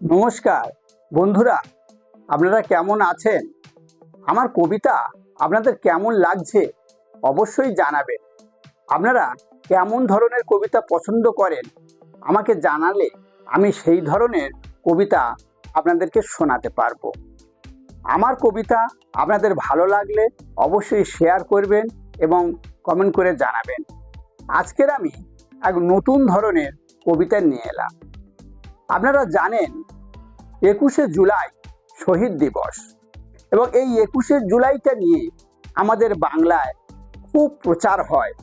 নমস্কার বন্ধুরা, আপনারা কেমন আছেন? আমার কবিতা আপনাদের কেমন লাগছে অবশ্যই জানাবেন। আপনারা কেমন ধরনের কবিতা পছন্দ করেন আমাকে জানালে আমি সেই ধরনের কবিতা আপনাদেরকে শোনাতে পারবো। আমার কবিতা আপনাদের ভালো লাগলে অবশ্যই শেয়ার করবেন এবং কমেন্ট করে জানাবেন। আজকের আমি এক নতুন ধরনের কবিতা নিয়ে এলাম। আপনারা জানেন 21শে জুলাই শহীদ দিবস, এবং এই 21শে জুলাইটা নিয়ে আমাদের বাংলায় খুব প্রচার হয়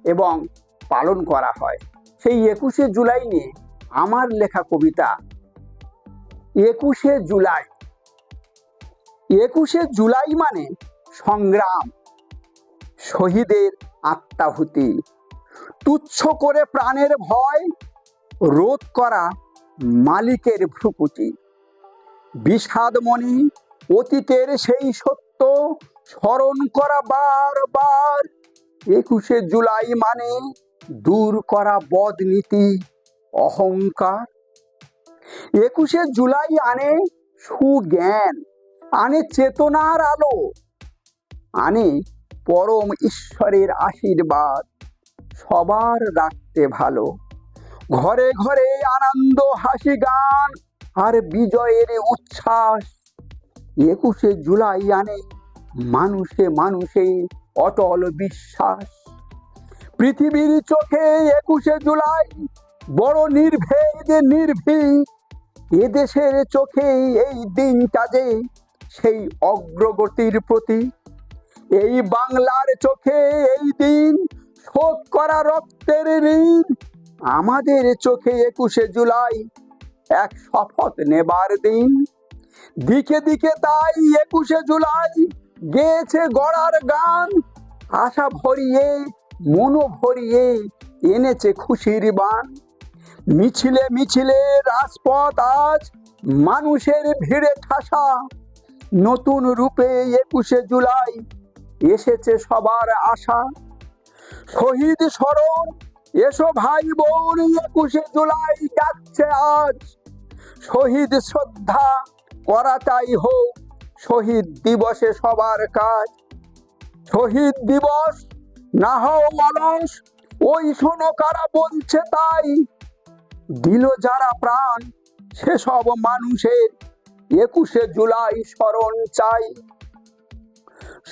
এবং পালন করা হয়। সেই 21শে জুলাই নিয়ে আমার লেখা কবিতা 21শে জুলাই। 21শে জুলাই মানে সংগ্রাম, শহীদের আত্মাহুতি, তুচ্ছ করে প্রাণের ভয় রোধ করা মালিকের ভ্রুকুটি, বিষাদমণি অতীতের সেই সত্য স্মরণ করা বারবার। 21শে জুলাই মানে দূর করা বদনীতি, অহংকার। 21শে জুলাই আনে সুজ্ঞান, আনে চেতনার আলো, আনে পরম ঈশ্বরের আশীর্বাদ সবার রাখতে ভালো। ঘরে ঘরে আনন্দ, হাসি, গান আর বিজয়ের উচ্ছ্বাস। 21শে জুলাই আনে মানুষে মানুষে অটল বিশ্বাস। পৃথিবীর চোখে 21শে জুলাই বড় নির্ভেদ নির্ভীক। এদেশের চোখে এই দিনটা যে সেই অগ্রগতির প্রতীক। এই বাংলার চোখে এই দিন শোধ করা রক্তের ঋণ। আমাদের চোখে 21শে জুলাই এক শপথ নেবার দিন। দিকে দিকে তাই 21শে জুলাই গেয়েছে গড়ার গান। আশা ভরিয়ে মন ভরিয়ে এনেছে খুশির বান। মিছিলে মিছিলে রাজপথ আজ মানুষের ভিড়ে ঠাসা। নতুন রূপে 21শে জুলাই এসেছে সবার আশা। শহীদ স্মরণ এসো ভাই বোন, 21শে জুলাই যাচ্ছে আজ। শহীদ শ্রদ্ধা করাটাই হোক শহীদ দিবসে সবার কাজ। শহীদ দিবস না হও অলস, ওই শোনো কারা বলছে তাই। দিল যারা প্রাণ সেসব মানুষের 21শে জুলাই স্মরণ চাই।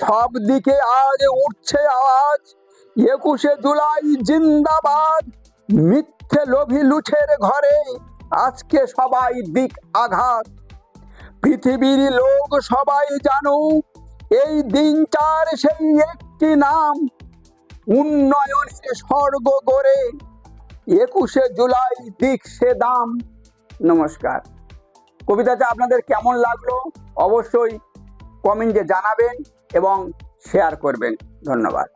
সব দিকে আজ উঠছে আওয়াজ, 21শে জুলাই জিন্দাবাদ। মিথ্যে লোভী লুঠের ঘরে আজকে সবাই দিক আঘাত। পৃথিবীর লোক সবাই জানো এই দিনটার সেই একটি নাম। উন্নয়নের স্বর্গ গড়ে 21শে জুলাই দিক সে দাম। নমস্কার। কবিতাটা আপনাদের কেমন লাগলো অবশ্যই কমেন্টে জানাবেন এবং শেয়ার করবেন। ধন্যবাদ।